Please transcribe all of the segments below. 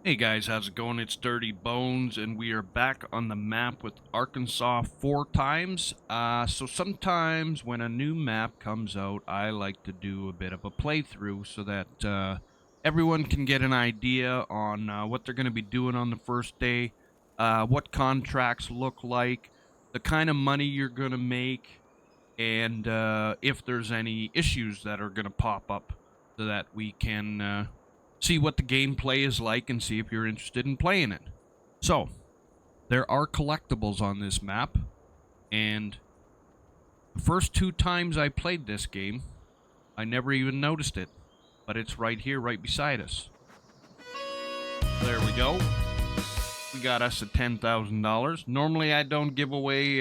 Hey guys, how's it going? It's Dirty Bones, and we are back on the map with Arkansas 4 times. So sometimes when a new map comes out, I like to do a bit of a playthrough so that everyone can get an idea on what they're going to be doing on the first day, what contracts look like, the kind of money you're going to make, and if there's any issues that are going to pop up so that we can see what the gameplay is like and see if you're interested in playing it. So, there are collectibles on this map, and the first 2 times I played this game, I never even noticed it, but it's right here, right beside us. There we go. We got us a $10,000. Normally I don't give away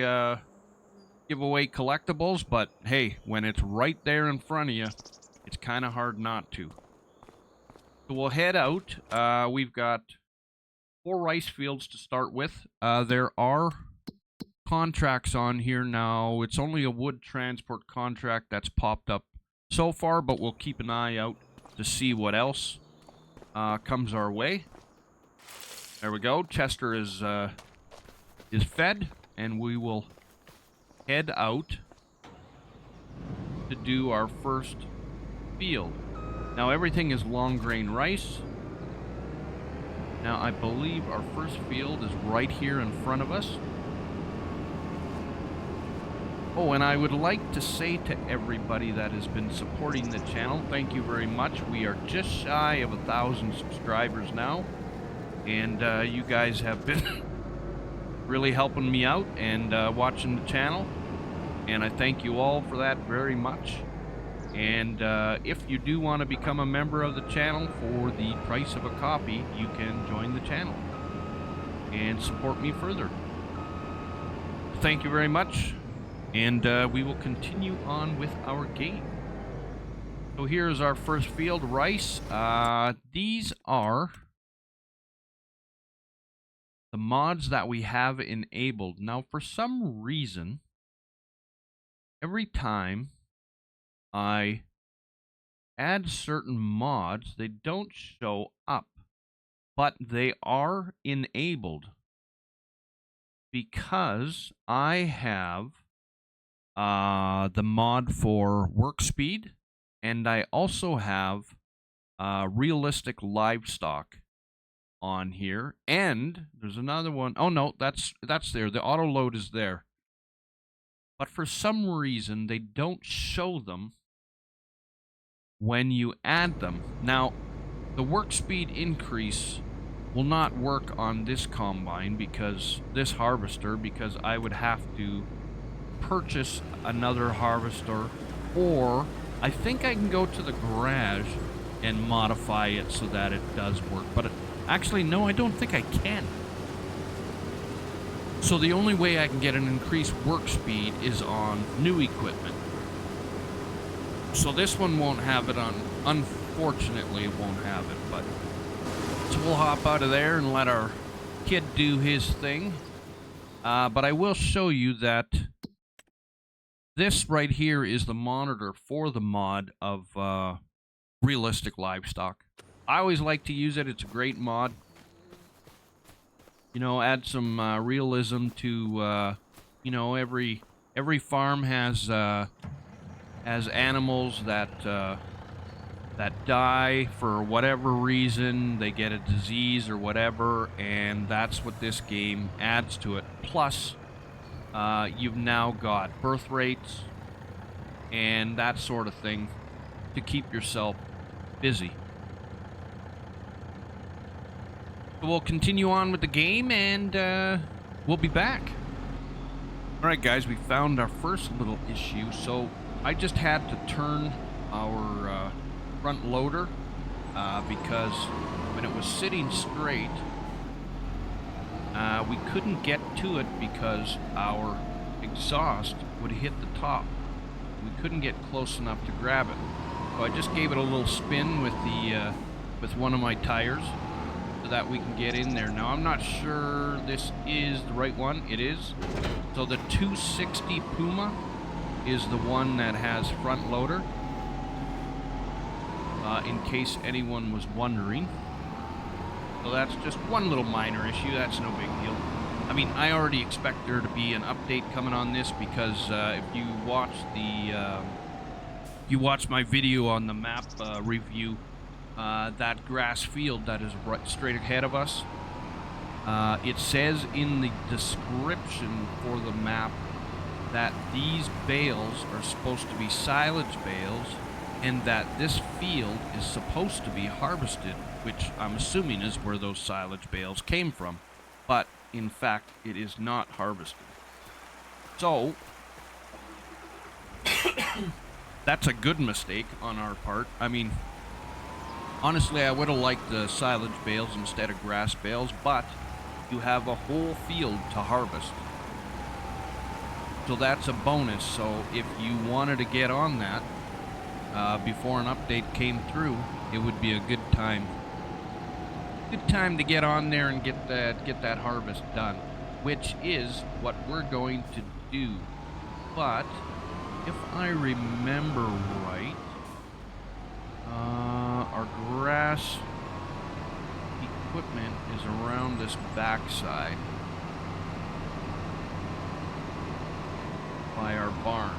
collectibles, but hey, when it's right there in front of you, it's kind of hard not to. So we'll head out. We've got 4 rice fields to start with. There are contracts on here now. It's only a wood transport contract that's popped up so far, but we'll keep an eye out to see what else comes our way. There we go. Chester is fed, and we will head out to do our first field. Now everything is long grain rice. Now I believe our first field is right here in front of us. Oh, and I would like to say to everybody that has been supporting the channel, thank you very much. We are just shy of 1,000 subscribers now, and you guys have been really helping me out and watching the channel, and I thank you all for that very much. And if you do want to become a member of the channel for the price of a copy, you can join the channel and support me further. Thank you very much, and we will continue on with our game. So here's our first field, rice. These are the mods that we have enabled. Now, for some reason, every time I add certain mods, they don't show up, but they are enabled because I have the mod for work speed, and I also have realistic livestock on here, and there's another one. Oh no, that's there. The auto load is there, but for some reason they don't show them when you add them. Now, the work speed increase will not work on this combine because this harvester, because I would have to purchase another harvester, or I think I can go to the garage and modify it so that it does work. But actually, no, I don't think I can. So the only way I can get an increased work speed is on new equipment. So this one won't have it on. Unfortunately, it won't have it, but so we'll hop out of there and let our kid do his thing. But I will show you that this right here is the monitor for the mod of realistic livestock. I always like to use it. It's a great mod. You know, add some realism to you know, every farm has animals that die for whatever reason. They get a disease or whatever, and that's what this game adds to it. Plus, you've now got birth rates and that sort of thing to keep yourself busy. So we'll continue on with the game, and we'll be back. Alright guys, we found our first little issue. So I just had to turn our front loader because when it was sitting straight, we couldn't get to it because our exhaust would hit the top. We couldn't get close enough to grab it. So I just gave it a little spin with the with one of my tires so that we can get in there. Now I'm not sure this is the right one. It is. So the 260 Puma is the one that has front loader, in case anyone was wondering. So that's just one little minor issue. That's no big deal. I mean, I already expect there to be an update coming on this because if you watch my video on the map review, that grass field that is right straight ahead of us, it says in the description for the map that these bales are supposed to be silage bales and that this field is supposed to be harvested, which I'm assuming is where those silage bales came from. But, in fact, it is not harvested. So, that's a good mistake on our part. I mean, honestly, I would have liked the silage bales instead of grass bales, but you have a whole field to harvest. So that's a bonus. So if you wanted to get on that before an update came through, it would be a good time. Good time to get on there and get that harvest done, which is what we're going to do. But if I remember right, our grass equipment is around this backside by our barn.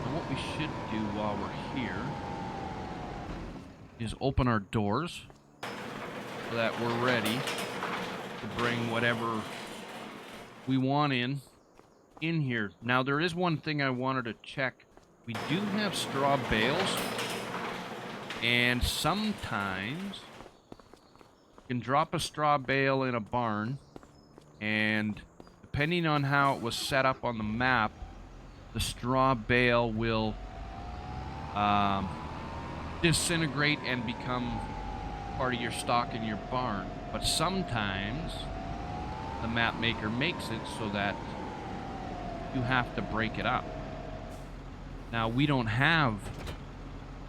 And what we should do while we're here is open our doors so that we're ready to bring whatever we want in here. Now, there is one thing I wanted to check. We do have straw bales, and sometimes you can drop a straw bale in a barn, and depending on how it was set up on the map, the straw bale will disintegrate and become part of your stock in your barn. But sometimes the map maker makes it so that you have to break it up. Now, we don't have...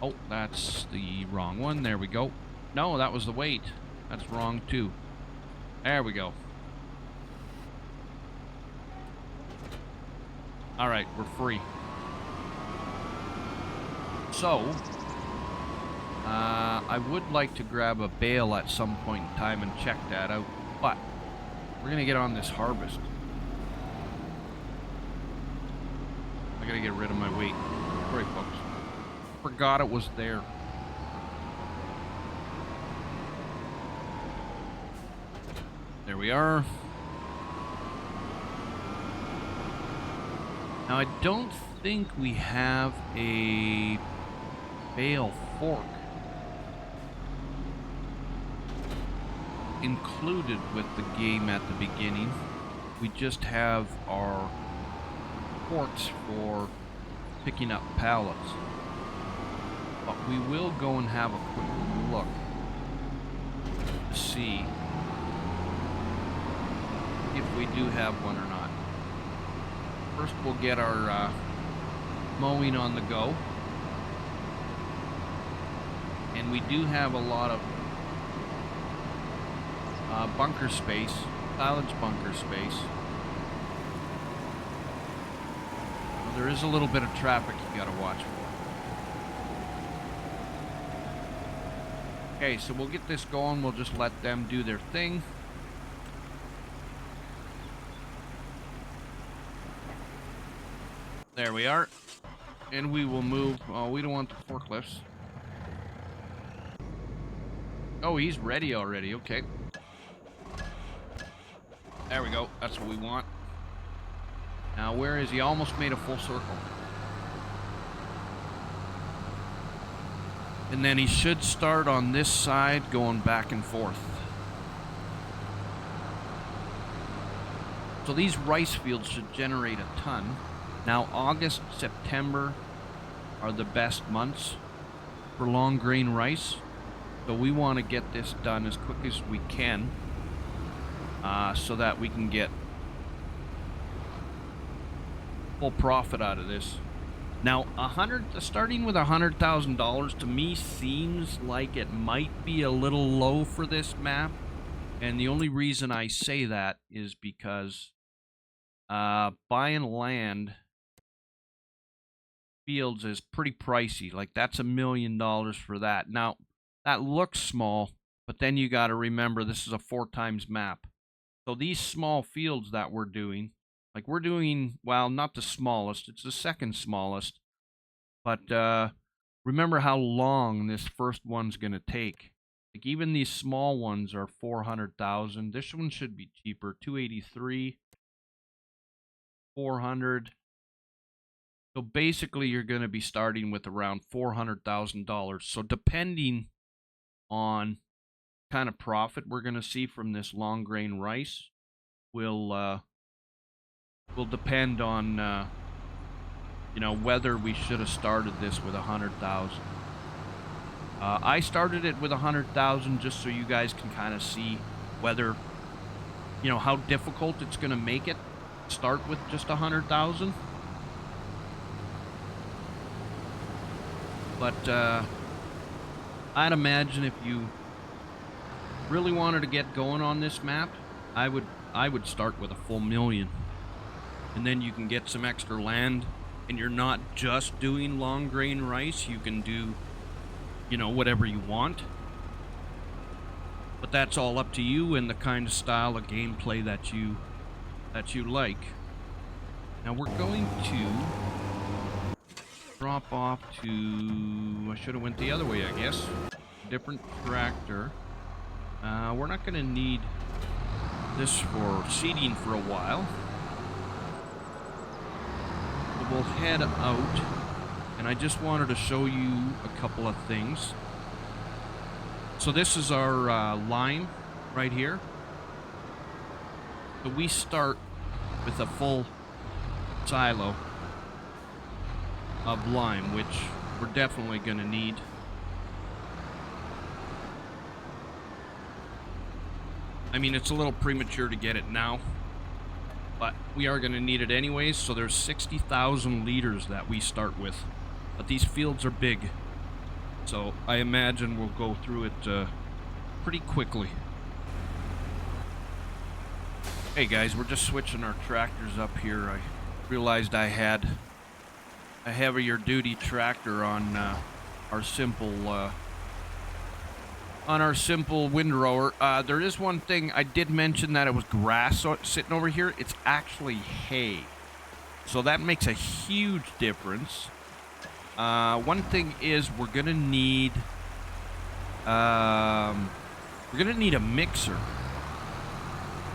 Oh, that's the wrong one. There we go. No, that was the weight. That's wrong, too. There we go. Alright, we're free. So, I would like to grab a bale at some point in time and check that out, but we're going to get on this harvest. I got to get rid of my weight. Sorry, folks. Forgot it was there. There we are. Now, I don't think we have a bale fork included with the game at the beginning. We just have our forks for picking up pallets. But we will go and have a quick look to see if we do have one or not. First, we'll get our mowing on the go. And we do have a lot of bunker space, silage bunker space. Well, there is a little bit of traffic you gotta watch for. Okay, so we'll get this going. We'll just let them do their thing. There we are. And we will move. Oh, we don't want the forklifts. Oh, he's ready already. Okay. There we go. That's what we want. Now, where is he? Almost made a full circle. And then he should start on this side going back and forth. So these rice fields should generate a ton. Now, August, September are the best months for long grain rice. So we want to get this done as quick as we can so that we can get full profit out of this. Now, starting with $100,000 to me seems like it might be a little low for this map. And the only reason I say that is because buying land fields is pretty pricey. Like, that's $1 million for that. Now, that looks small, But then you got to remember this is a 4 times map. So these small fields that we're doing, like we're doing, well, not the smallest, it's the second smallest. But remember how long this first one's going to take. Like even these small ones are 400,000. This one should be cheaper, 283, 400. So basically you're going to be starting with around $400,000. So depending on kind of profit we're going to see from this long grain rice will depend on you know, whether we should have started this with 100,000. I started it with 100,000 just so you guys can kind of see whether, you know, how difficult it's going to make it start with just 100,000. But I'd imagine if you really wanted to get going on this map, I would start with a full million. And then you can get some extra land, and you're not just doing long grain rice. You can do, you know, whatever you want. But that's all up to you and the kind of style of gameplay that you like. Now we're going to drop off to, I should have went the other way, I guess. Different tractor. We're not going to need this for seeding for a while. So we'll head out, and I just wanted to show you a couple of things. So this is our lime right here. So we start with a full silo of lime, which we're definitely going to need. I mean, it's a little premature to get it now, but we are going to need it anyways. So there's 60,000 liters that we start with, but these fields are big, so I imagine we'll go through it pretty quickly. Hey guys, we're just switching our tractors up here. I realized I had a heavier duty tractor on our simple windrower. There is one thing I did mention, that it was grass sitting over here. It's actually hay, so that makes a huge difference. One thing is we're gonna need a mixer.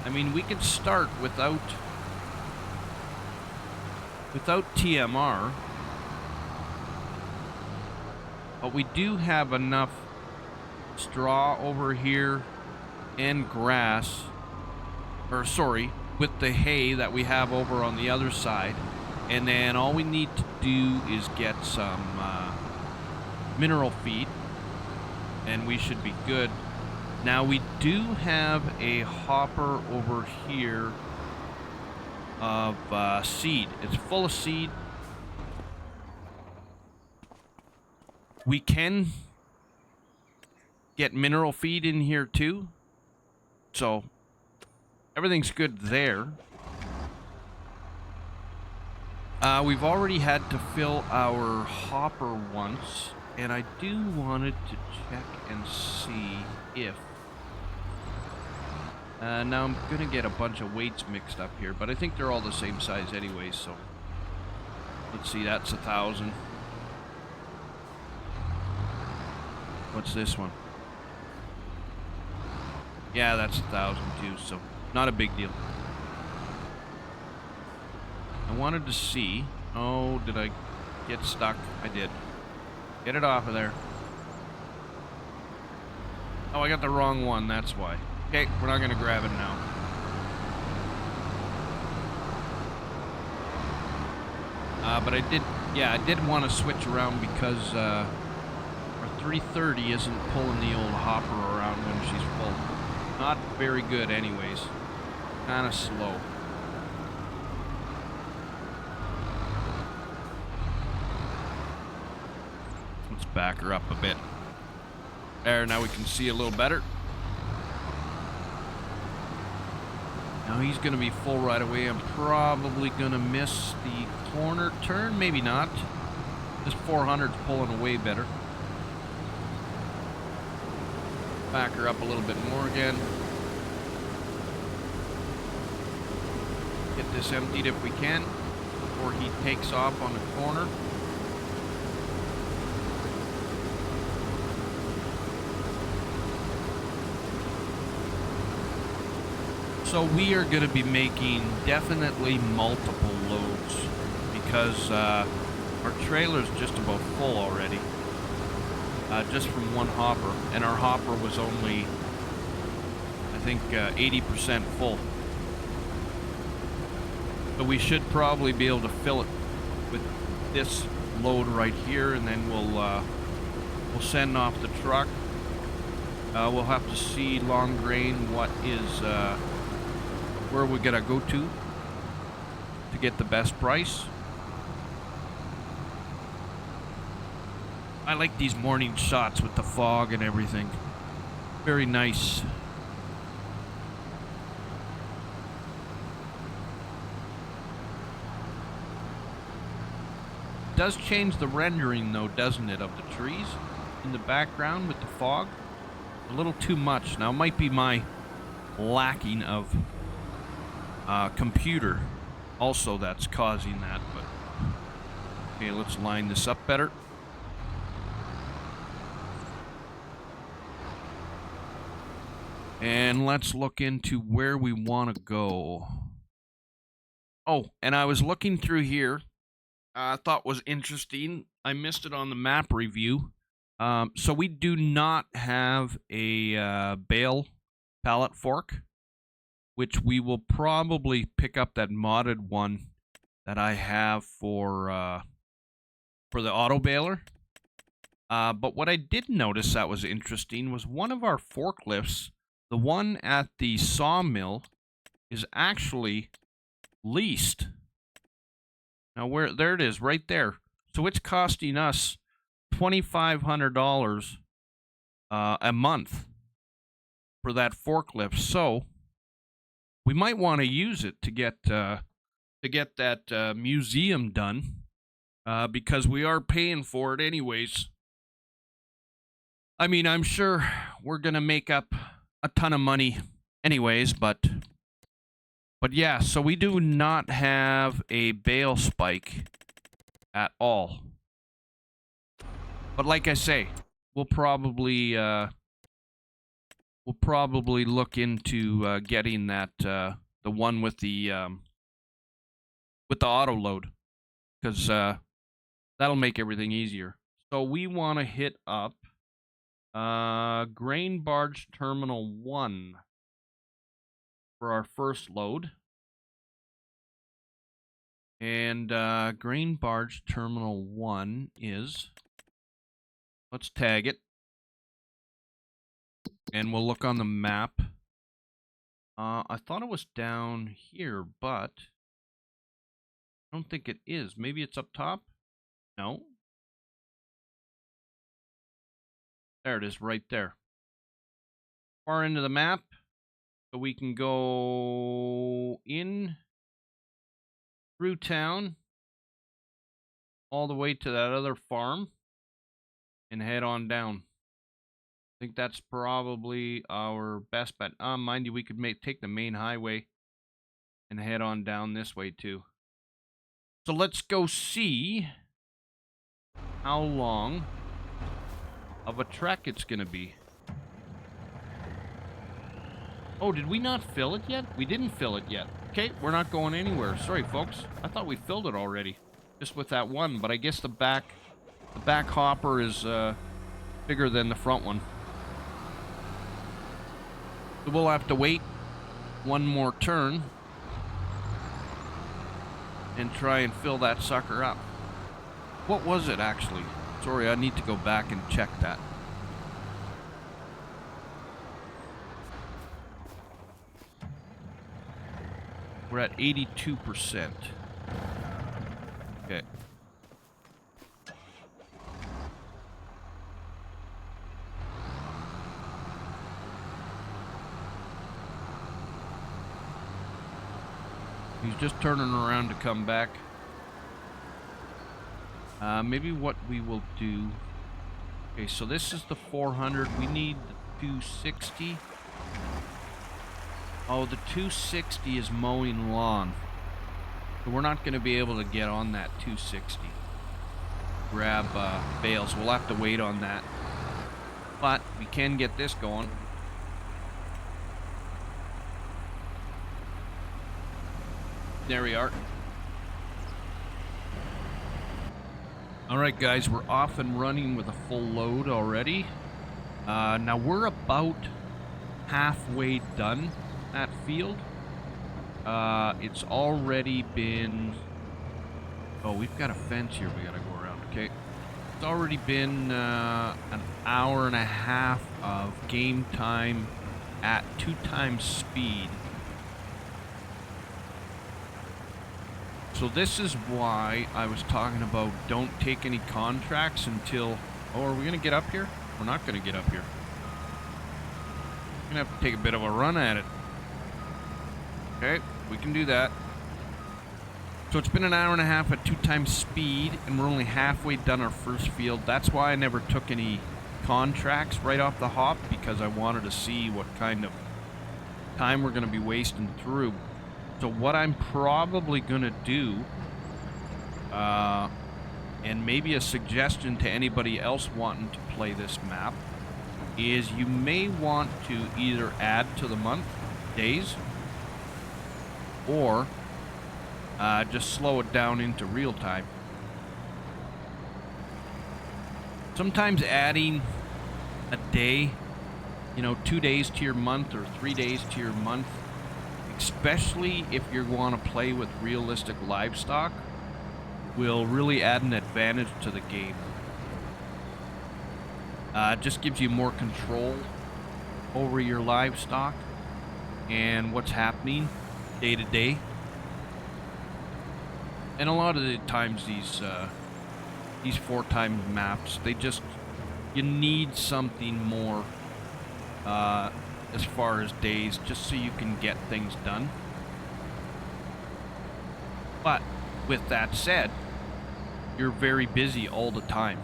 I mean, we can start without TMR, but we do have enough straw over here and grass, or sorry, with the hay that we have over on the other side, and then all we need to do is get some mineral feed and we should be good. Now we do have a hopper over here of seed. It's full of seed. We can get mineral feed in here too, so everything's good there. We've already had to fill our hopper once, and I do wanted to check and see if now I'm gonna get a bunch of weights mixed up here, but I think they're all the same size anyway, so let's see. That's 1,000. What's this one? Yeah, that's 1,000 too, so not a big deal. I wanted to see. Oh, did I get stuck? I did. Get it off of there. Oh, I got the wrong one, that's why. Okay, we're not gonna grab it now. But I did want to switch around because our 330 isn't pulling the old hopper around when she's full. Not very good anyways. Kind of slow. Let's back her up a bit. There, now we can see a little better. Now he's going to be full right away. I'm probably going to miss the corner turn. Maybe not. This 400's pulling away better. Back her up a little bit more again. Get this emptied if we can before he takes off on the corner. So we are going to be making definitely multiple loads because our trailer's just about full already, just from one hopper, and our hopper was only, I think, 80% full. So we should probably be able to fill it with this load right here, and then we'll send off the truck. We'll have to see long grain what is where we gotta go to get the best price. I like these morning shots with the fog and everything. Very nice. It does change the rendering though, doesn't it, of the trees in the background with the fog? A little too much. Now it might be my lacking of computer also that's causing that, but okay, let's line this up better. And let's look into where we want to go. Oh, and I was looking through here. I thought was interesting. I missed it on the map review. So we do not have a bale pallet fork, which we will probably pick up that modded one that I have for the auto baler. But what I did notice that was interesting was one of our forklifts, the one at the sawmill, is actually leased. Now there it is right there. So it's costing us $2,500 a month for that forklift. So we might want to use it to get that museum done, because we are paying for it anyways. I mean, I'm sure we're gonna make up a ton of money anyways, but yeah, so we do not have a bale spike at all. But like I say, we'll probably look into getting that the one with the auto load, because that'll make everything easier. So we want to hit up Grain Barge Terminal 1 for our first load. And Grain Barge Terminal 1 is, let's tag it, and we'll look on the map. I thought it was down here, but I don't think it is. Maybe it's up top? No. There it is, right there. Far into the map, so we can go in through town all the way to that other farm and head on down. I think that's probably our best bet. Mind you, we could take the main highway and head on down this way too. So let's go see how long of a trek it's gonna be. Oh, did we not fill it yet? We didn't fill it yet. Okay, we're not going anywhere. Sorry, folks. I thought we filled it already, just with that one. But I guess the back hopper is bigger than the front one. So we'll have to wait one more turn and try and fill that sucker up. What was it actually? Sorry, I need to go back and check that. We're at 82%. Okay. He's just turning around to come back. Maybe what we will do... Okay, so this is the 400. We need 260. Oh, the 260 is mowing lawn. So we're not going to be able to get on that 260. Grab bales. We'll have to wait on that. But we can get this going. There we are. Alright guys, we're off and running with a full load already. Now we're about halfway done that field. It's already been... Oh, we've got a fence here we gotta go around, okay. It's already been an hour and a half of game time at 2 times speed. So this is why I was talking about don't take any contracts until... Oh, are we going to get up here? We're not going to get up here. We're going to have to take a bit of a run at it. Okay, we can do that. So it's been an hour and a half at 2 times speed, and we're only halfway done our first field. That's why I never took any contracts right off the hop, because I wanted to see what kind of time we're going to be wasting through. So what I'm probably going to do, and maybe a suggestion to anybody else wanting to play this map, is you may want to either add to the month, days, or just slow it down into real time. Sometimes adding a day, you know, 2 days to your month or 3 days to your month, especially if you want to play with realistic livestock, will really add an advantage to the game. It just gives you more control over your livestock and what's happening day to day. And a lot of the times these 4 times maps, they just, you need something more as far as days, just so you can get things done. But with that said, you're very busy all the time.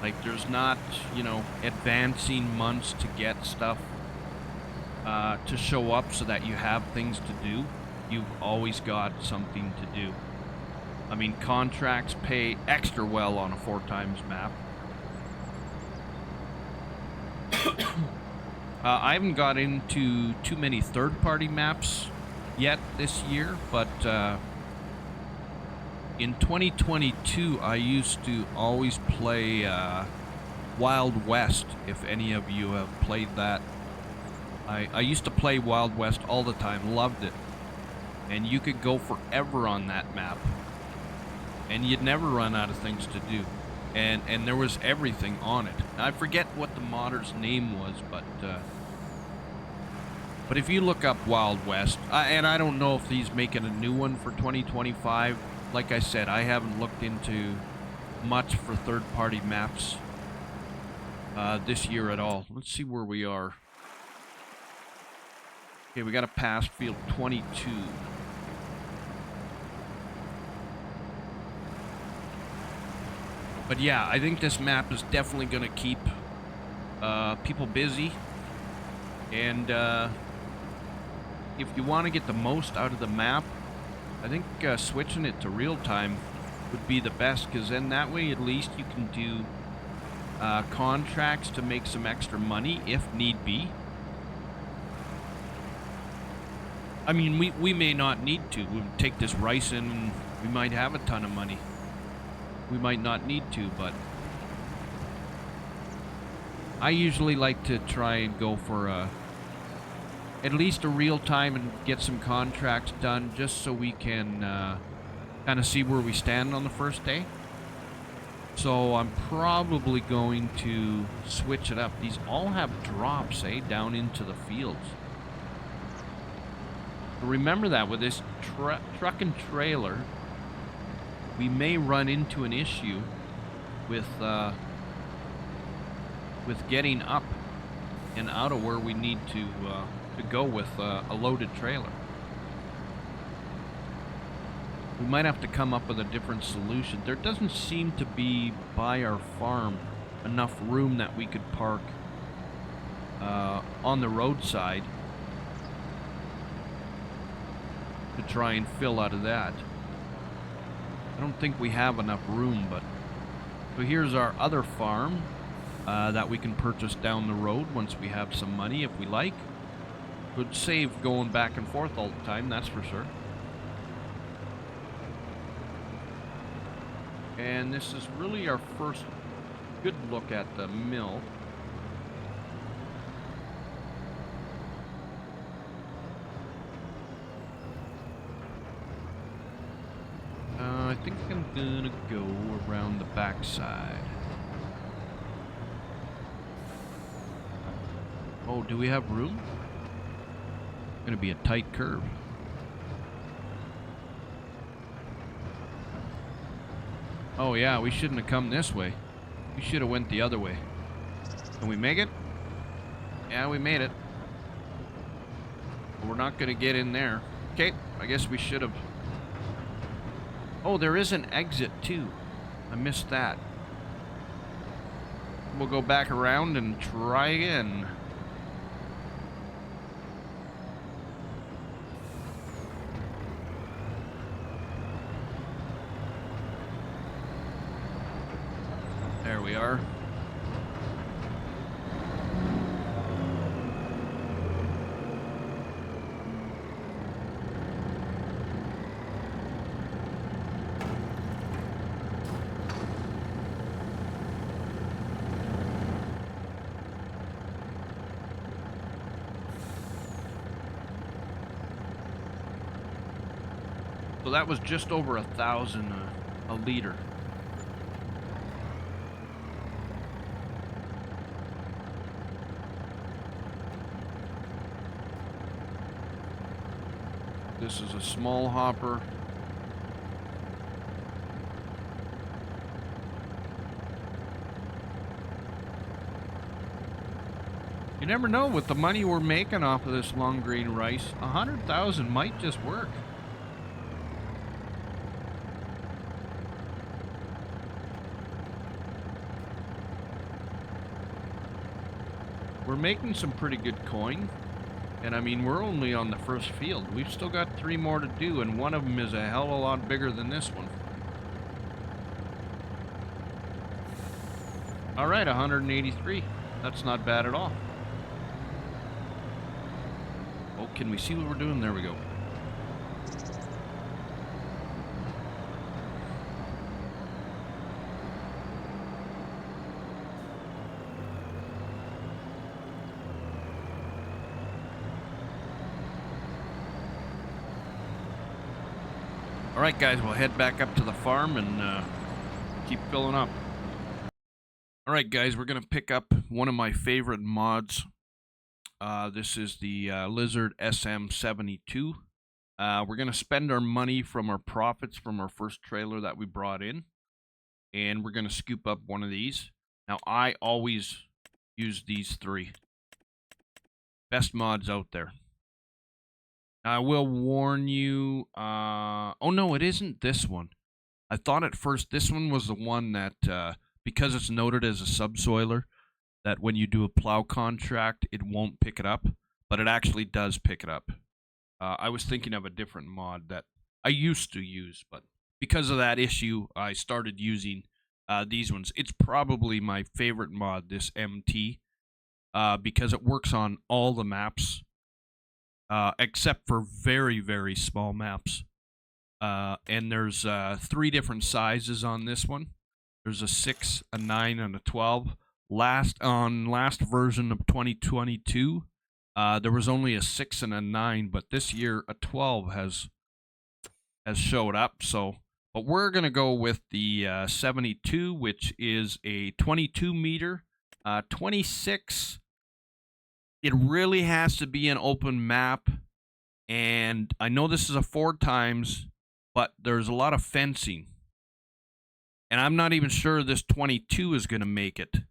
Like, there's not, you know, advancing months to get stuff to show up so that you have things to do. You've always got something to do. I mean, contracts pay extra well on a 4 times map. I haven't got into too many third-party maps yet this year, but in 2022 I used to always play Wild West, if any of you have played that. I used to play Wild West all the time, loved it. And you could go forever on that map. And you'd never run out of things to do. And there was everything on it. I forget what the modder's name was, but if you look up Wild West, and I don't know if he's making a new one for 2025. Like I said, I haven't looked into much for third-party maps this year at all. Let's see where we are. Okay, we got to pass field 22. But yeah, I think this map is definitely going to keep people busy. And if you want to get the most out of the map, I think switching it to real time would be the best, because then that way at least you can do contracts to make some extra money if need be. I mean, we may not need to. We'll take this rice in and we might have a ton of money. We might not need to, but I usually like to try and go for at least a real time and get some contracts done, just so we can kind of see where we stand on the first day. So I'm probably going to switch it up. These all have drops, down into the fields. Remember that with this truck and trailer, we may run into an issue with getting up and out of where we need to go with a loaded trailer. We might have to come up with a different solution. There doesn't seem to be by our farm enough room that we could park on the roadside to try and fill out of that. I don't think we have enough room, but... So here's our other farm that we can purchase down the road once we have some money, if we like. Would save going back and forth all the time, that's for sure. And this is really our first good look at the mill. I think I'm gonna go around the backside. Oh, do we have room? It's gonna be a tight curve. Oh yeah, we shouldn't have come this way. We should have went the other way. Can we make it? Yeah, we made it. We're not gonna get in there. Okay, I guess we should have. Oh, there is an exit too. I missed that. We'll go back around and try again. There we are. So that was just over 1,000 a liter. This is a small hopper. You never know, with the money we're making off of this long grain rice, 100,000 might just work. We're making some pretty good coin. And I mean, we're only on the first field. We've still got 3 more to do, and one of them is a hell of a lot bigger than this one. Alright, 183. That's not bad at all. Oh, can we see what we're doing? There we go. Alright guys, we'll head back up to the farm and keep filling up. Alright guys, we're going to pick up one of my favorite mods. This is the Lizard Fs25. We're going to spend our money from our profits from our first trailer that we brought in. And we're going to scoop up one of these. Now, I always use these 3. Best mods out there. I will warn you, oh no, it isn't this one. I thought at first this one was the one that, because it's noted as a subsoiler, that when you do a plow contract, it won't pick it up, but it actually does pick it up. I was thinking of a different mod that I used to use, but because of that issue, I started using these ones. It's probably my favorite mod, this MT, because it works on all the maps. Except for very, very small maps. And there's 3 different sizes on this one. There's a 6, a 9, and a 12. Last version of 2022, there was only a 6 and a 9, but this year a 12 has showed up. So, but we're gonna go with the 72, which is a 22 meter, 26. It really has to be an open map, and I know this is a 4 times, but there's a lot of fencing. And I'm not even sure this 22 is going to make it,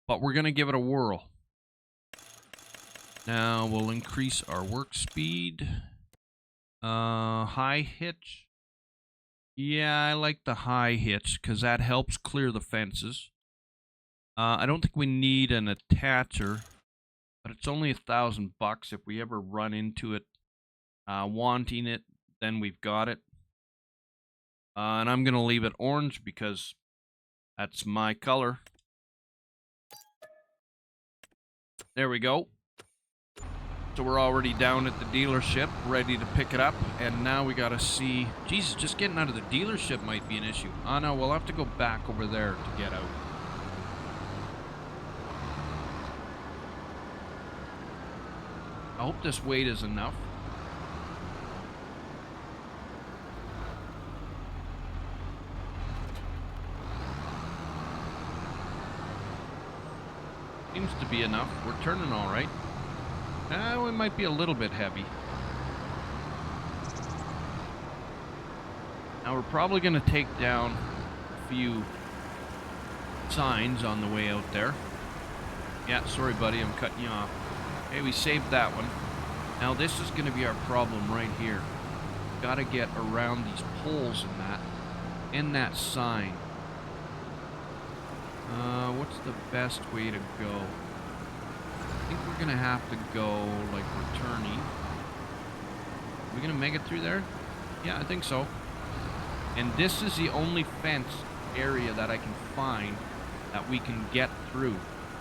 but we're going to give it a whirl. Now we'll increase our work speed. High hitch. Yeah, I like the high hitch because that helps clear the fences. I don't think we need an attacher. but it's only $1,000. If we ever run into it, wanting it, then we've got it. And I'm gonna leave it orange because that's my color. There we go. So we're already down at the dealership, ready to pick it up, and now we gotta see... Jesus, just getting out of the dealership might be an issue. Oh no, we'll have to go back over there to get out. I hope this weight is enough. Seems to be enough. We're turning all right. We might be a little bit heavy. Now we're probably going to take down a few signs on the way out there. Yeah, sorry buddy, I'm cutting you off. Okay, we saved that one. Now this is going to be our problem right here. Got to get around these poles and that sign. What's the best way to go? I think we're gonna have to go like we're turning. Are we gonna make it through there? Yeah, I think so. And this is the only fence area that I can find that we can get through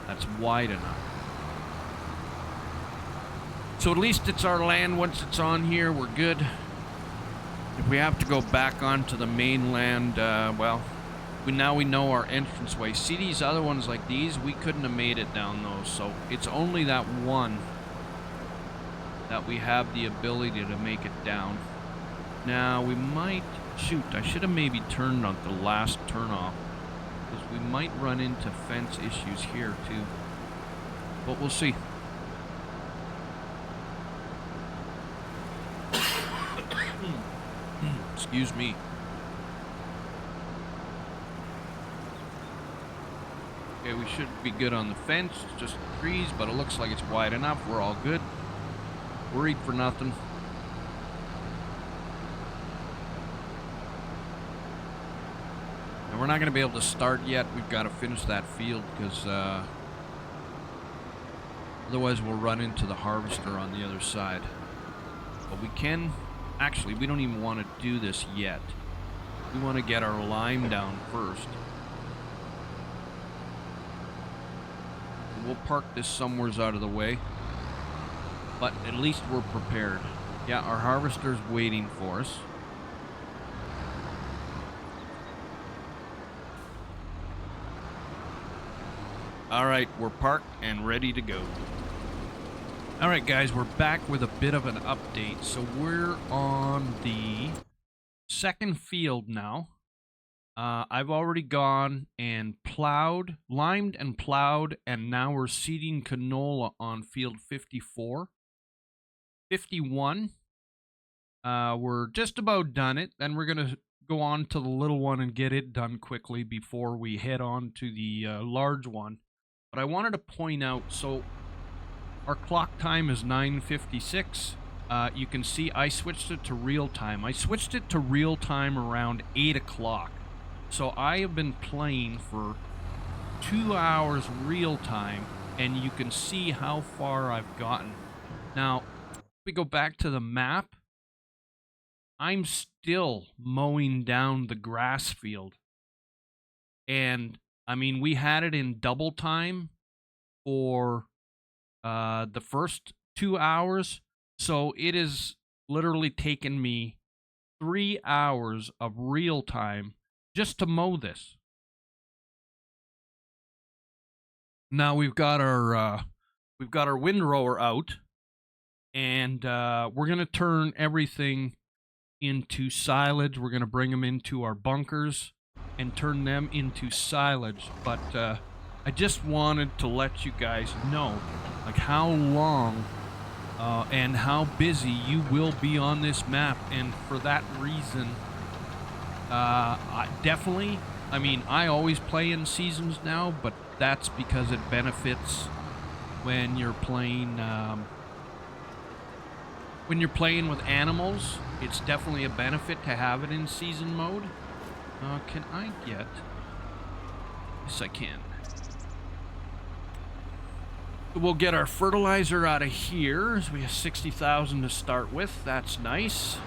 that's wide enough. So at least it's our land. Once it's on here, we're good. If we have to go back onto the mainland, well, now we know our entranceway. See these other ones like these? We couldn't have made it down those. So it's only that one that we have the ability to make it down. Now we might... Shoot, I should have maybe turned on the last turnoff, because we might run into fence issues here too. But we'll see. Excuse me. Okay, we should be good on the fence. It's just trees, but it looks like it's wide enough. We're all good. Worried for nothing. And we're not going to be able to start yet. We've got to finish that field because otherwise we'll run into the harvester on the other side. But we can... Actually, we don't even want to do this yet. We want to get our lime down first. We'll park this somewhere out of the way. But at least we're prepared. Yeah, our harvester's waiting for us. Alright, we're parked and ready to go. Alright guys, we're back with a bit of an update. So we're on the second field now. I've already gone and plowed, limed and plowed, and now we're seeding canola on field 54. 51. We're just about done it. Then we're going to go on to the little one and get it done quickly before we head on to the large one. But I wanted to point out, so our clock time is 9:56. You can see I switched it to real time. I switched it to real time around 8 o'clock. So I have been playing for 2 hours real time, and you can see how far I've gotten. Now, if we go back to the map, I'm still mowing down the grass field. And, I mean, we had it in double time for the first 2 hours. So it has literally taken me 3 hours of real time just to mow this. Now we've got our windrower out, and we're gonna turn everything into silage. We're gonna bring them into our bunkers and turn them into silage. But I just wanted to let you guys know, like, how long and how busy you will be on this map, and for that reason. Definitely, I mean, I always play in seasons now, but that's because it benefits when you're playing, with animals. It's definitely a benefit to have it in season mode. Can I get... Yes, I can. We'll get our fertilizer out of here. So we have 60,000 to start with. That's nice.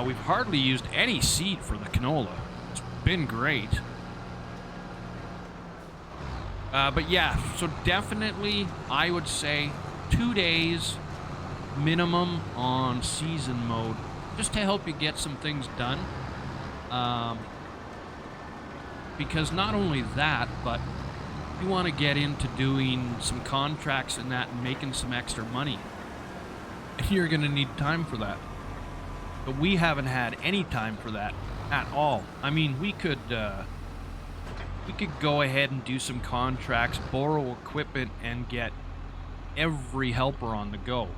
We've hardly used any seed for the canola. It's been great. But yeah, so definitely I would say 2 days minimum on season mode, just to help you get some things done. Because not only that, but you want to get into doing some contracts and that and making some extra money. You're going to need time for that. But we haven't had any time for that at all. I mean, we could go ahead and do some contracts, borrow equipment, and get every helper on the go.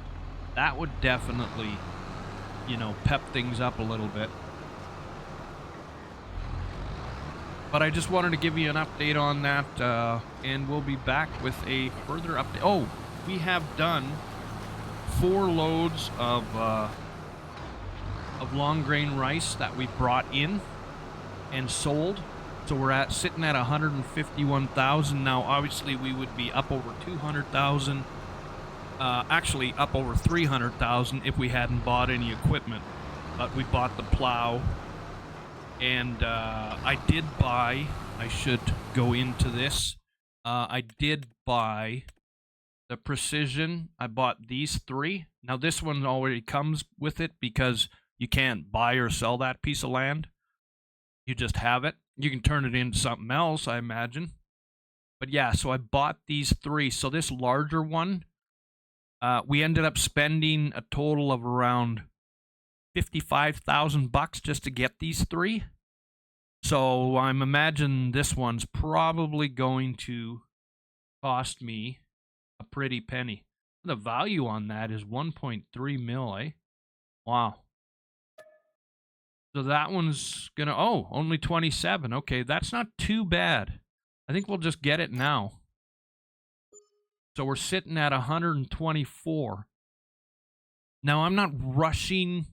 That would definitely, you know, pep things up a little bit. But I just wanted to give you an update on that, and we'll be back with a further update. Oh, we have done 4 loads of long grain rice that we brought in and sold. So we're sitting at 151,000 now. Obviously, we would be up over 200,000. Actually, up over 300,000 if we hadn't bought any equipment. But we bought the plow. And I did buy, I should go into this, I did buy the Precision. I bought these 3. Now this one already comes with it because you can't buy or sell that piece of land. You just have it. You can turn it into something else, I imagine. But yeah, so I bought these 3. So this larger one, we ended up spending a total of around $55,000 just to get these 3. So I'm imagining this one's probably going to cost me a pretty penny. The value on that is 1.3 mil, eh? Wow. So that one's gonna, oh, only 27. Okay, that's not too bad. I think we'll just get it now. So we're sitting at 124. Now I'm not rushing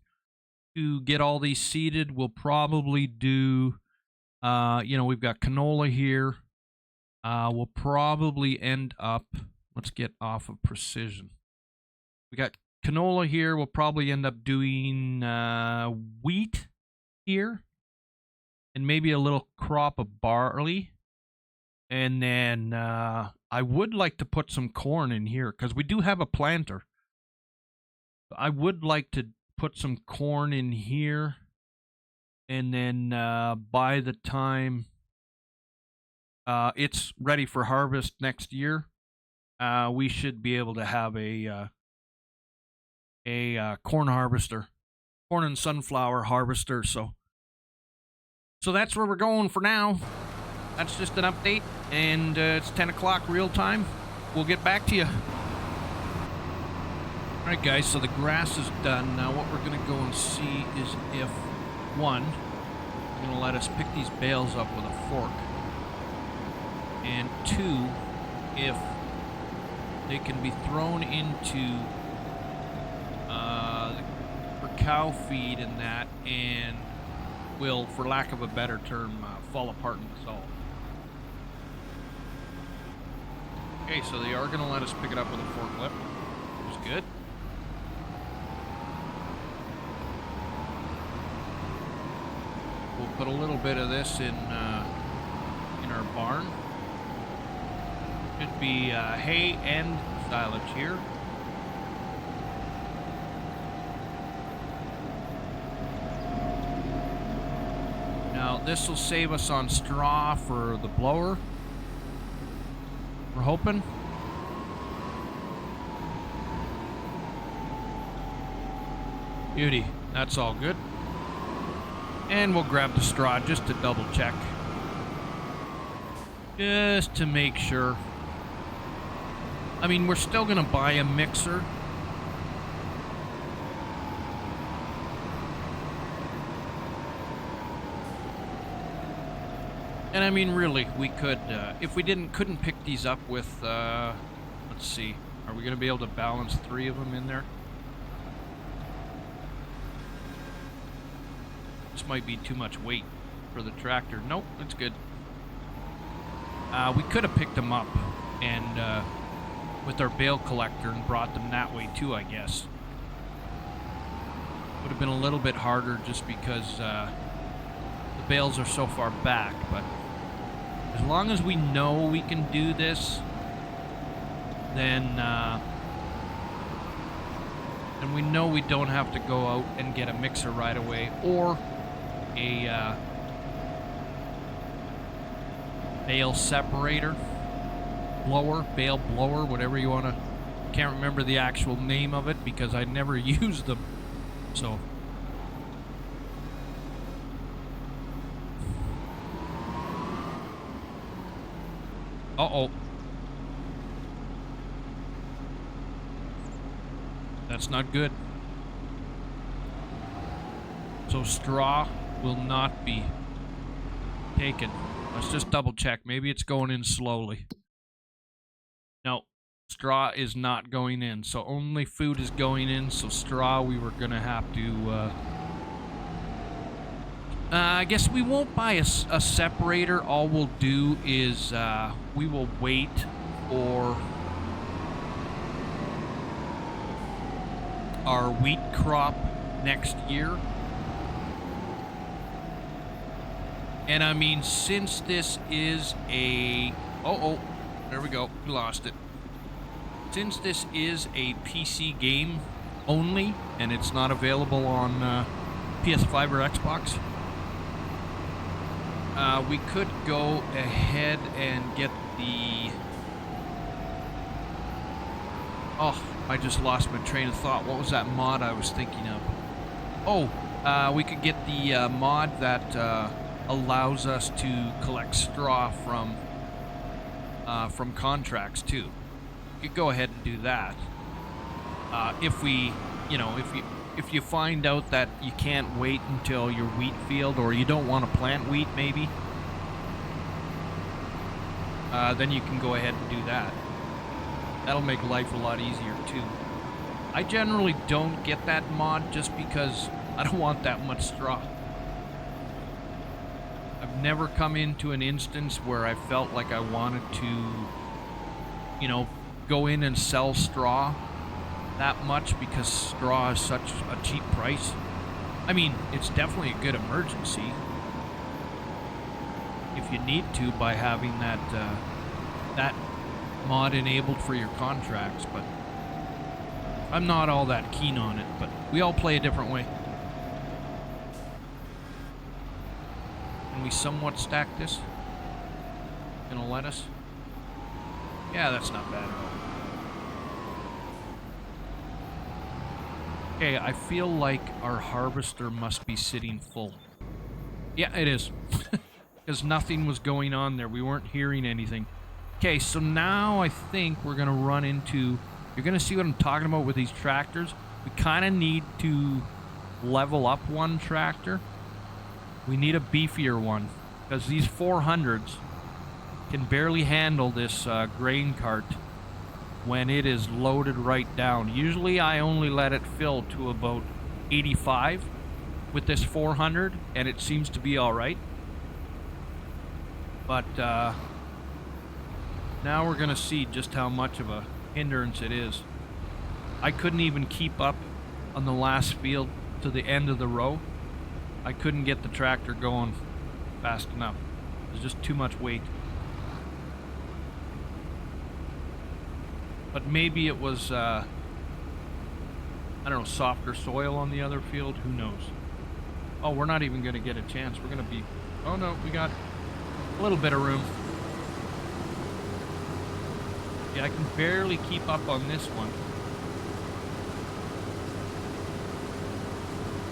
to get all these seeded. We'll probably do, you know, we've got canola here. We'll probably end up, let's get off of Precision. We got canola here. We'll probably end up doing wheat here. And maybe a little crop of barley. And then I would like to put some corn in here because we do have a planter. I would like to put some corn in here. And then by the time it's ready for harvest next year, we should be able to have a corn harvester, corn and sunflower harvester. So that's where we're going for now. That's just an update, and it's 10 o'clock real time. We'll get back to you. All right, guys, so the grass is done. Now what we're going to go and see is if, one, they're going to let us pick these bales up with a fork, and 2, if they can be thrown into for cow feed and that, and will, for lack of a better term, fall apart and dissolve. Okay, so they are going to let us pick it up with a forklift, which is good. We'll put a little bit of this in our barn. Should be hay and silage here. Now this will save us on straw for the blower. We're hoping. Beauty. That's all good. And we'll grab the straw just to double check. Just to make sure. I mean, we're still going to buy a mixer. And I mean, really, we could, if we couldn't pick these up with, let's see, are we going to be able to balance 3 of them in there? This might be too much weight for the tractor. Nope, it's good. We could have picked them up and with our bale collector and brought them that way too, I guess. Would have been a little bit harder just because the bales are so far back, but as long as we know we can do this, then and we know we don't have to go out and get a mixer right away or a bale separator, bale blower, whatever you want to. Can't remember the actual name of it because I never used them. So uh-oh. That's not good. So straw will not be taken. Let's just double check. Maybe it's going in slowly. No, straw is not going in. So only food is going in. So straw we were going to have to... I guess we won't buy a separator. All we'll do is we will wait for our wheat crop next year. And I mean, since this is a... Oh, there we go. We lost it. Since this is a PC game only, and it's not available on PS5 or Xbox, we could go ahead and get the... Oh, I just lost my train of thought. What was that mod I was thinking of? Oh, we could get the mod that allows us to collect straw from contracts too. You could go ahead and do that. If we, if you find out that you can't wait until your wheat field, or you don't want to plant wheat, maybe, then you can go ahead and do that. That'll make life a lot easier too. I generally don't get that mod just because I don't want that much straw. I've never come into an instance where I felt like I wanted to, go in and sell straw that much because straw is such a cheap price. I mean, it's definitely a good emergency if you need to by having that that mod enabled for your contracts, but I'm not all that keen on it, but we all play a different way. Can we somewhat stack this? Gonna let us? Yeah, that's not bad at all. Okay, I feel like our harvester must be sitting full. Yeah, it is. Because nothing was going on there. We weren't hearing anything. Okay, so now I think we're going to run into... You're going to see what I'm talking about with these tractors. We kind of need to level up one tractor. We need a beefier one. Because these 400s can barely handle this grain cart when it is loaded right down. Usually I only let it fill to about 85 with this 400, and it seems to be alright. But now we're going to see just how much of a hindrance it is. I couldn't even keep up on the last field to the end of the row. I couldn't get the tractor going fast enough. There's just too much weight. But maybe it was, I don't know, softer soil on the other field. Who knows? Oh, we're not even going to get a chance. We're going to be... Oh, no, we got a little bit of room. Yeah, I can barely keep up on this one.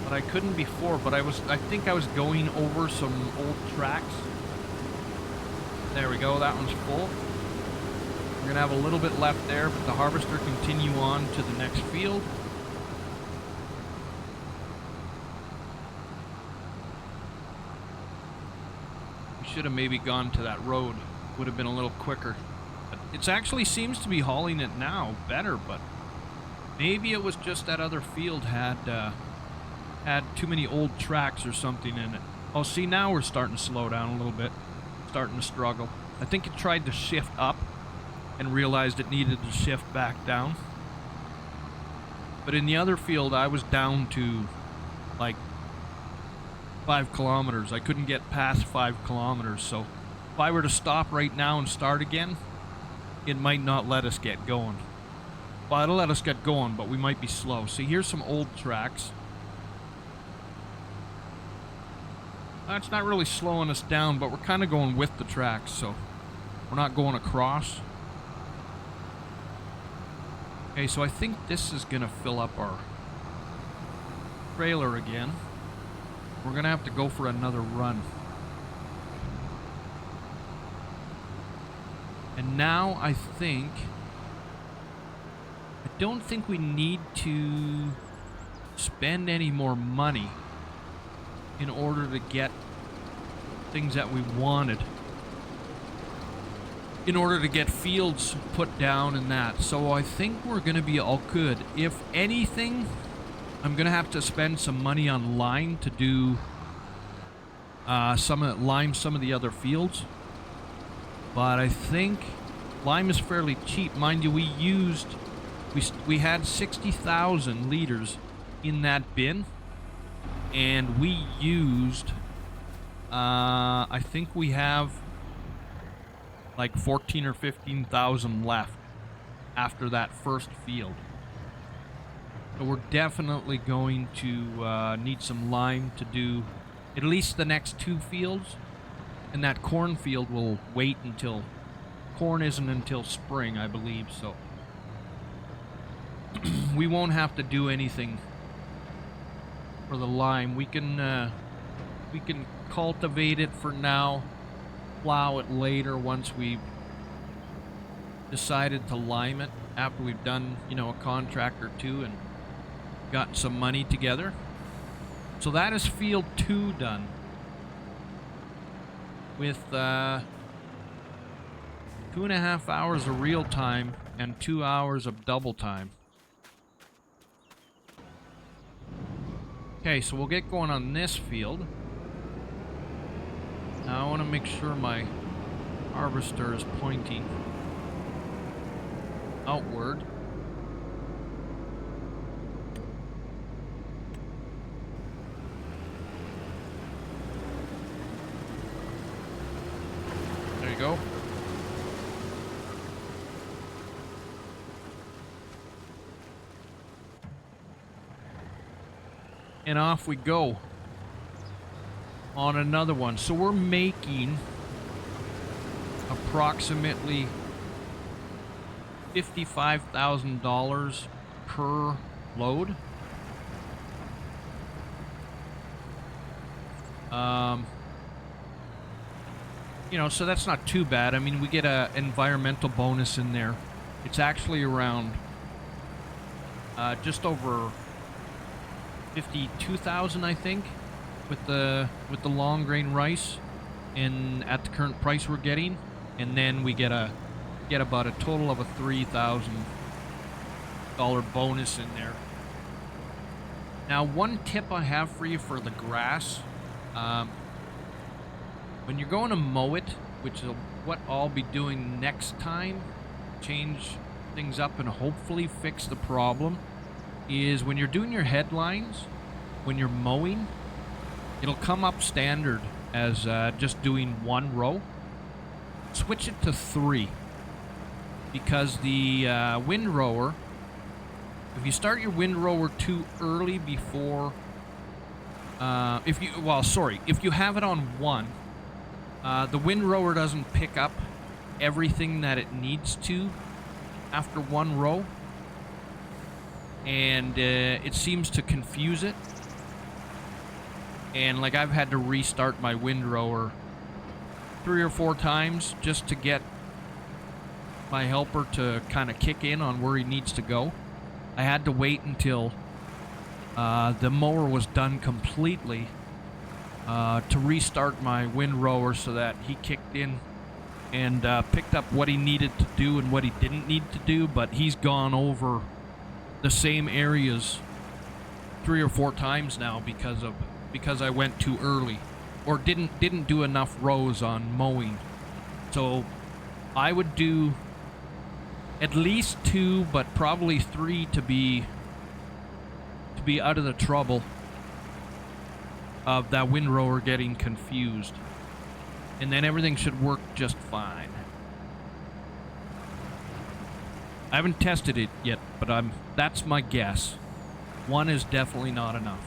But I couldn't before, but I think I was going over some old tracks. There we go, that one's full. We're gonna have a little bit left there, but the harvester continue on to the next field. We should have maybe gone to that road. Would have been a little quicker. But it actually seems to be hauling it now better, but maybe it was just that other field had too many old tracks or something in it. Oh, see, now we're starting to slow down a little bit. Starting to struggle. I think it tried to shift up and realized it needed to shift back down. But in the other field, I was down to like 5 kilometers. I couldn't get past 5 kilometers, so if I were to stop right now and start again, it might not let us get going. Well, it'll let us get going, but we might be slow. See, here's some old tracks. It's not really slowing us down, but we're kind of going with the tracks, so we're not going across. Okay, so I think this is going to fill up our trailer again. We're going to have to go for another run. And now I don't think we need to spend any more money in order to get things that we wanted. In order to get fields put down and that. So I think we're going to be all good. If anything, I'm going to have to spend some money on lime to do lime some of the other fields. But I think lime is fairly cheap. Mind you, we had 60,000 liters in that bin, and we used, I think we have like 14 or 15,000 left after that first field. So we're definitely going to need some lime to do at least the next 2 fields, and that cornfield will wait until, corn isn't until spring, I believe, so we won't have to do anything for the lime. We can cultivate it for now, plow it later once we've decided to lime it, after we've done, you know, a contract or 2 and got some money together. So that is field 2 done with 2.5 hours of real time and 2 hours of double time. Okay, so we'll get going on this field. Now I want to make sure my harvester is pointing outward. There you go. And off we go on another one. So we're making approximately $55,000 per load. You know, so that's not too bad. I mean, we get an environmental bonus in there. It's actually around just over 52,000, I think, with the long grain rice, and at the current price we're getting, and then we get about a total of a $3,000 bonus in there. Now, one tip I have for you for the grass, when you're going to mow it, which is what I'll be doing next time, change things up and hopefully fix the problem, is when you're doing your headlines, when you're mowing, it'll come up standard as just doing 1 row. Switch it to 3, because the windrower, if you start your windrower too early before, if you have it on 1, the windrower doesn't pick up everything that it needs to after 1 row, and it seems to confuse it. And like, I've had to restart my windrower 3 or 4 times just to get my helper to kind of kick in on where he needs to go. I had to wait until the mower was done completely to restart my windrower so that he kicked in and picked up what he needed to do and what he didn't need to do. But he's gone over the same areas 3 or 4 times now because I went too early or didn't do enough rows on mowing. So I would do at least 2, but probably 3 to be out of the trouble of that windrower getting confused. And then everything should work just fine. I haven't tested it yet, but that's my guess. 1 is definitely not enough.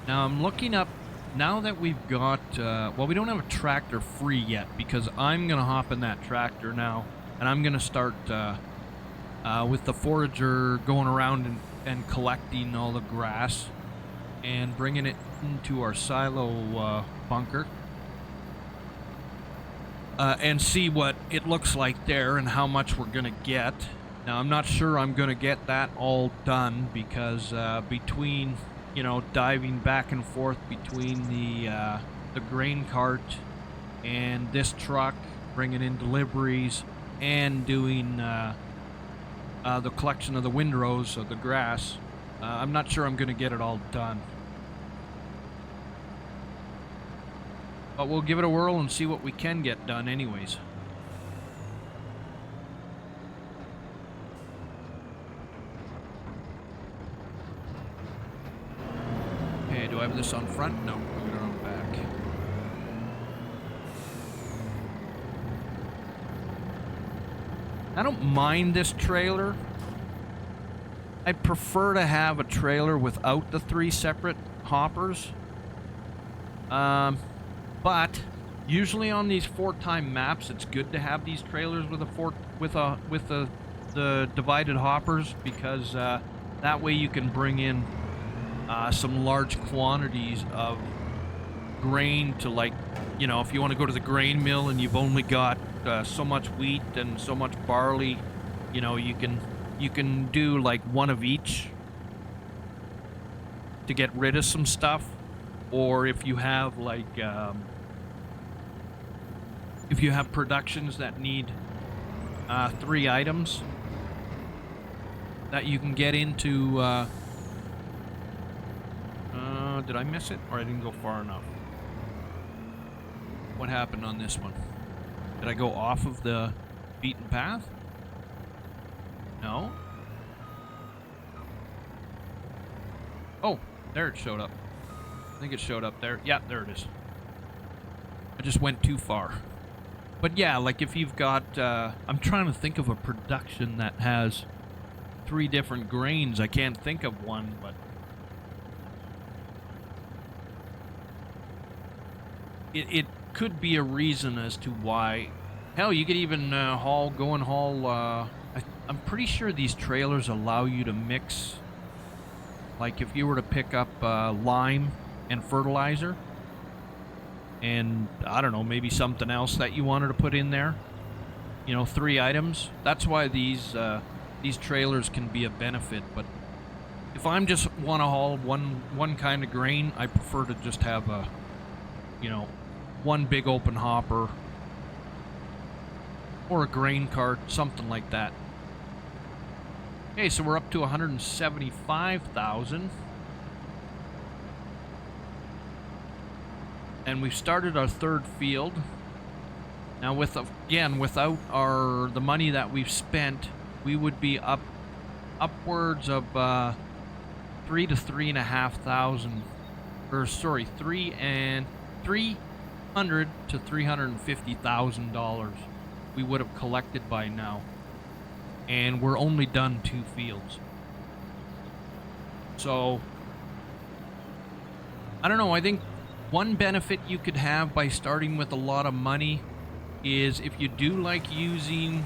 Now I'm looking up, now that we've got, well, we don't have a tractor free yet, because I'm going to hop in that tractor now, and I'm going to start with the forager going around and collecting all the grass and bringing it into our silo bunker. And see what it looks like there and how much we're going to get. Now, I'm not sure I'm going to get that all done because between, you know, diving back and forth between the grain cart and this truck, bringing in deliveries, and doing the collection of the windrows of the grass, I'm not sure I'm going to get it all done. But we'll give it a whirl and see what we can get done anyways. Okay, do I have this on front? No, I've got it on back. I don't mind this trailer. I'd prefer to have a trailer without the 3 separate hoppers. But usually on these 4-time maps, it's good to have these trailers with the divided hoppers, because that way you can bring in some large quantities of grain to, like, you know, if you want to go to the grain mill and you've only got so much wheat and so much barley, you know, you can do like 1 of each to get rid of some stuff. Or if you have like if you have productions that need 3 items that you can get into, did I miss it? Or I didn't go far enough? What happened on this one? Did I go off of the beaten path? No? Oh, there it showed up. I think it showed up there. Yeah, there it is. I just went too far. But yeah, like if you've got, I'm trying to think of a production that has 3 different grains. I can't think of one, but it could be a reason as to why. Hell, you could even haul. I'm pretty sure these trailers allow you to mix. Like if you were to pick up lime and fertilizer, and I don't know, maybe something else that you wanted to put in there, you know, 3 items. That's why these trailers can be a benefit. But if I'm just want to haul one kind of grain, I prefer to just have a, you know, 1 big open hopper or a grain cart, something like that. Okay, so we're up to 175,000. And we've started our 3rd field. Now without the money that we've spent, we would be upwards of 3 to 3,500, or sorry, $300 to $350,000 we would have collected by now. And we're only done 2 fields. So I don't know, I think one benefit you could have by starting with a lot of money is if you do like using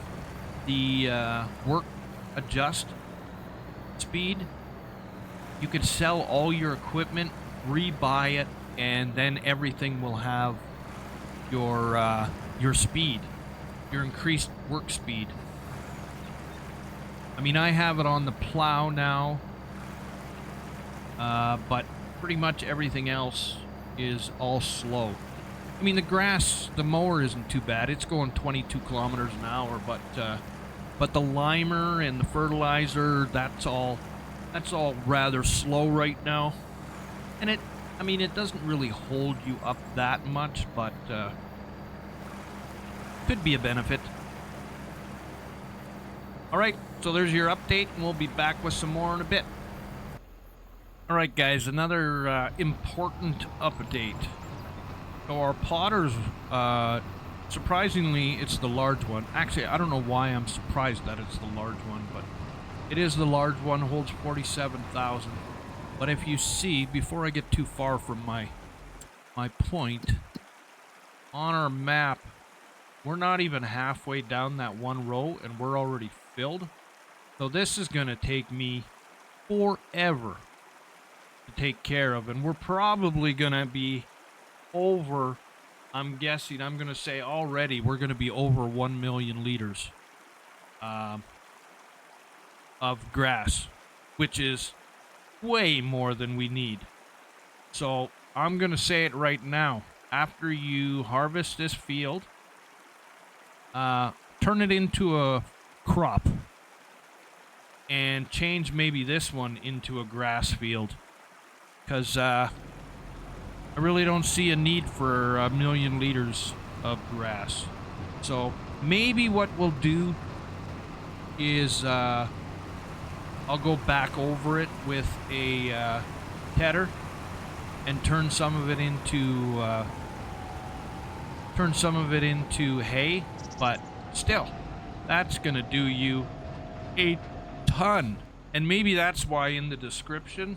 the work adjust speed, you could sell all your equipment, rebuy it, and then everything will have your speed, your increased work speed. I mean, I have it on the plow now, but pretty much everything else is all slow. I mean, the mower isn't too bad. It's going 22 kilometers an hour, but the limer and the fertilizer, that's all rather slow right now. And I mean, it doesn't really hold you up that much, but could be a benefit. Alright, so there's your update, and we'll be back with some more in a bit. Alright guys, another important update. So our plotters, surprisingly, it's the large one. Actually, I don't know why I'm surprised that it's the large one, but it is the large one, holds 47,000. But if you see, before I get too far from my point, on our map, we're not even halfway down that one row, and we're already filled. So this is going to take me forever to take care of, and we're probably going to be over, I'm guessing, I'm going to say already, we're going to be over 1 million liters of grass, which is way more than we need. So I'm going to say it right now. After you harvest this field, turn it into a crop and change maybe this one into a grass field, because I really don't see a need for 1 million liters of grass. So maybe what we'll do is I'll go back over it with a tedder and turn some of it into hay. But still, that's gonna do you a ton. And maybe that's why in the description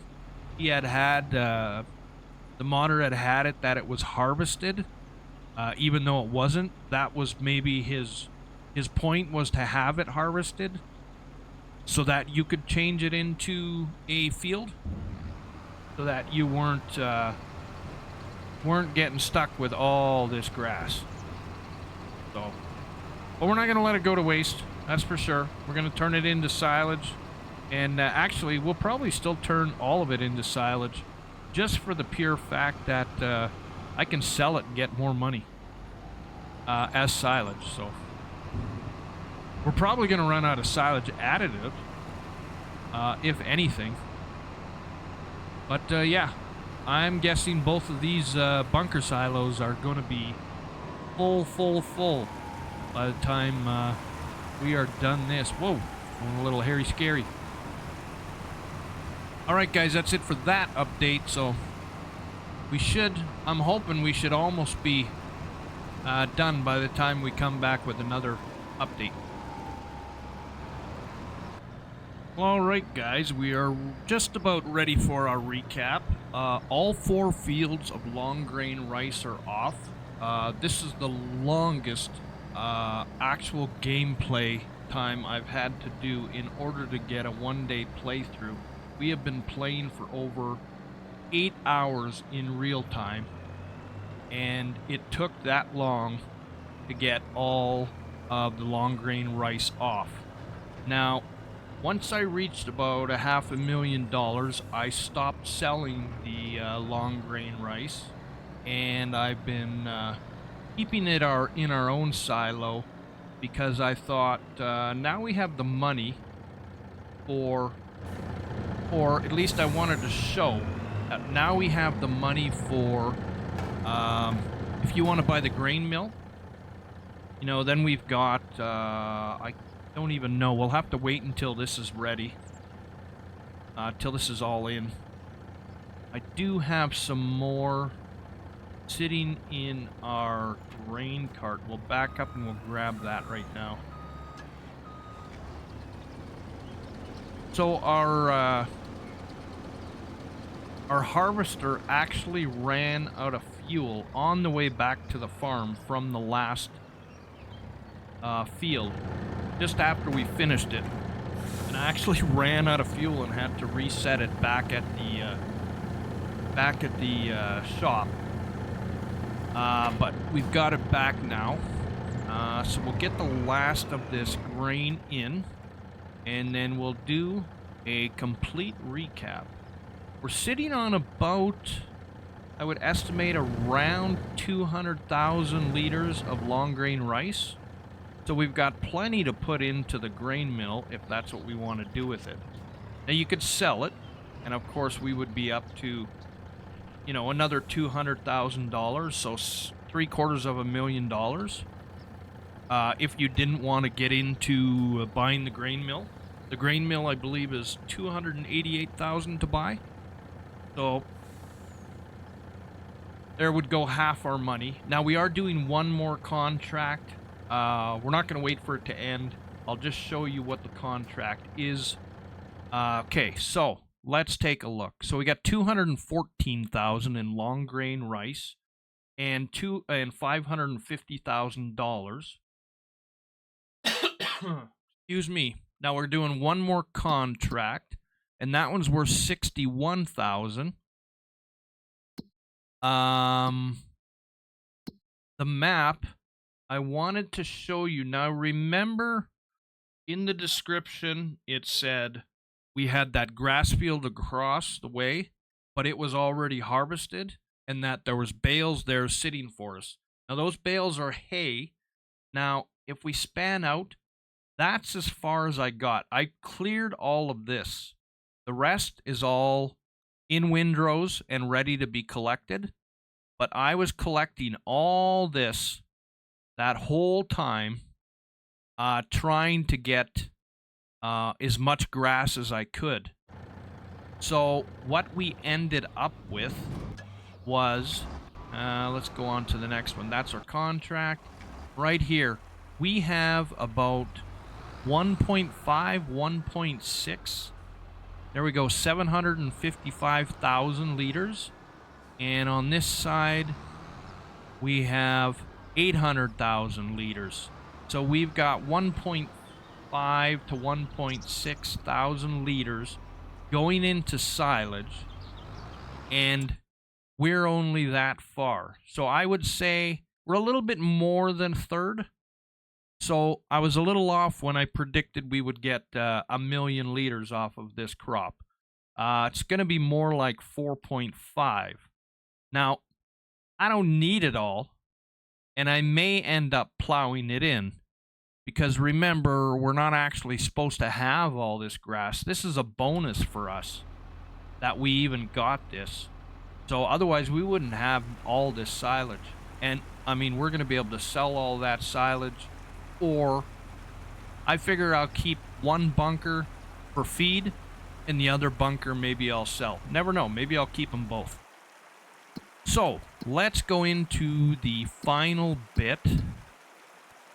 he had the modder had it that it was harvested, even though it wasn't. That was maybe his point, was to have it harvested so that you could change it into a field, so that you weren't getting stuck with all this grass. So, but we're not going to let it go to waste, that's for sure. We're going to turn it into silage, and actually we'll probably still turn all of it into silage, just for the pure fact that I can sell it and get more money as silage. So we're probably going to run out of silage additive, if anything. But yeah, I'm guessing both of these bunker silos are going to be full by the time we are done this. Whoa, going a little hairy scary. Alright guys, that's it for that update. So I'm hoping we should almost be done by the time we come back with another update. Alright guys, we are just about ready for our recap. All 4 fields of long grain rice are off. This is the longest actual gameplay time I've had to do in order to get a 1-day playthrough. We have been playing for over 8 hours in real time, and it took that long to get all of the long grain rice off. Now, once I reached about $500,000, I stopped selling the long grain rice, and I've been keeping it in our own silo, because I thought now we have the money or at least I wanted to show that now we have the money for if you want to buy the grain mill, you know, then we've got I don't even know, we'll have to wait until this is ready, till this is all in. I do have some more sitting in our grain cart. We'll back up and we'll grab that right now. So our harvester actually ran out of fuel on the way back to the farm from the last field, just after we finished it, and I actually ran out of fuel and had to reset it back at the shop. But we've got it back now, so we'll get the last of this grain in, and then we'll do a complete recap. We're sitting on about, I would estimate, around 200,000 liters of long grain rice. So we've got plenty to put into the grain mill if that's what we want to do with it. Now you could sell it, and of course we would be up to you know, another $200,000, so $750,000. If you didn't want to get into buying the grain mill. The grain mill, I believe, is $288,000 to buy. So there would go half our money. Now we are doing one more contract. We're not going to wait for it to end. I'll just show you what the contract is. Okay, so let's take a look. So we got $214,000 in long grain rice and $550,000. Excuse me. Now we're doing one more contract, and that one's worth $61,000. The map I wanted to show you. Now remember, in the description it said we had that grass field across the way, but it was already harvested, and that there was bales there sitting for us. Now those bales are hay. Now if we span out, that's as far as I got. I cleared all of this. The rest is all in windrows and ready to be collected. But I was collecting all this that whole time, trying to get as much grass as I could. So what we ended up with was, let's go on to the next one. That's our contract. Right here, we have about 1.5, 1.6. There we go, 755,000 liters. And on this side, we have 800,000 liters. So we've got 1.5 to 1.6 thousand liters going into silage, and we're only that far. So I would say we're a little bit more than a third. So I was a little off when I predicted we would get 1 million liters off of this crop. It's going to be more like 4.5. Now, I don't need it all, and I may end up plowing it in, because remember, we're not actually supposed to have all this grass. This is a bonus for us that we even got this. So otherwise, we wouldn't have all this silage. And, I mean, we're going to be able to sell all that silage, or I figure I'll keep one bunker for feed, and the other bunker maybe I'll sell. Never know. Maybe I'll keep them both. So, let's go into the final bit.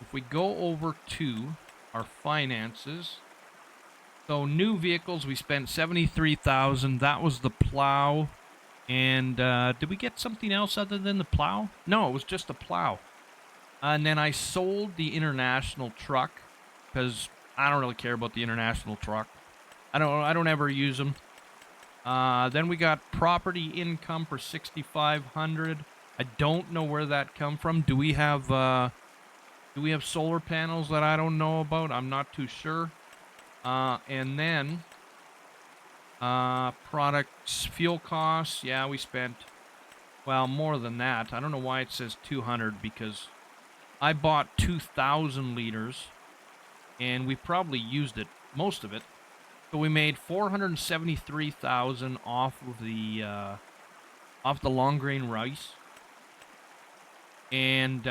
If we go over to our finances, so new vehicles, we spent $73,000. That was the plow. And did we get something else other than the plow? No, it was just the plow. And then I sold the international truck, because I don't really care about the international truck. I don't ever use them. Then we got property income for $6,500. I don't know where that come from. Do we have solar panels that I don't know about? I'm not too sure. And then products, fuel costs. Yeah, we spent, well, more than that. I don't know why it says 200, because I bought 2,000 liters, and we probably used it, most of it. So we made $473,000 off of the long grain rice. And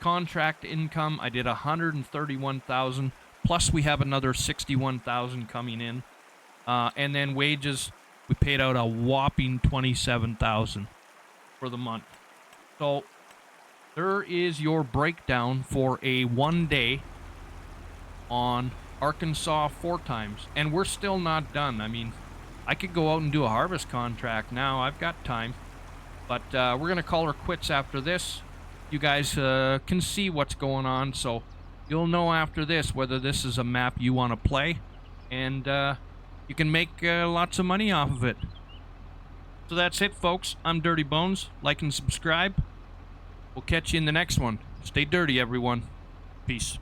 contract income, I did $131,000. Plus we have another $61,000 coming in. And then wages, we paid out a whopping $27,000 for the month. So there is your breakdown for a 1 day on Arkansas 4 times, and we're still not done. I mean, I could go out and do a harvest contract now. I've got time, but we're gonna call her quits after this. You guys can see what's going on, so you'll know after this whether this is a map you want to play, and you can make lots of money off of it. So that's it, folks. I'm Dirty Bones. Like and subscribe. We'll catch you in the next one. Stay dirty, everyone. Peace.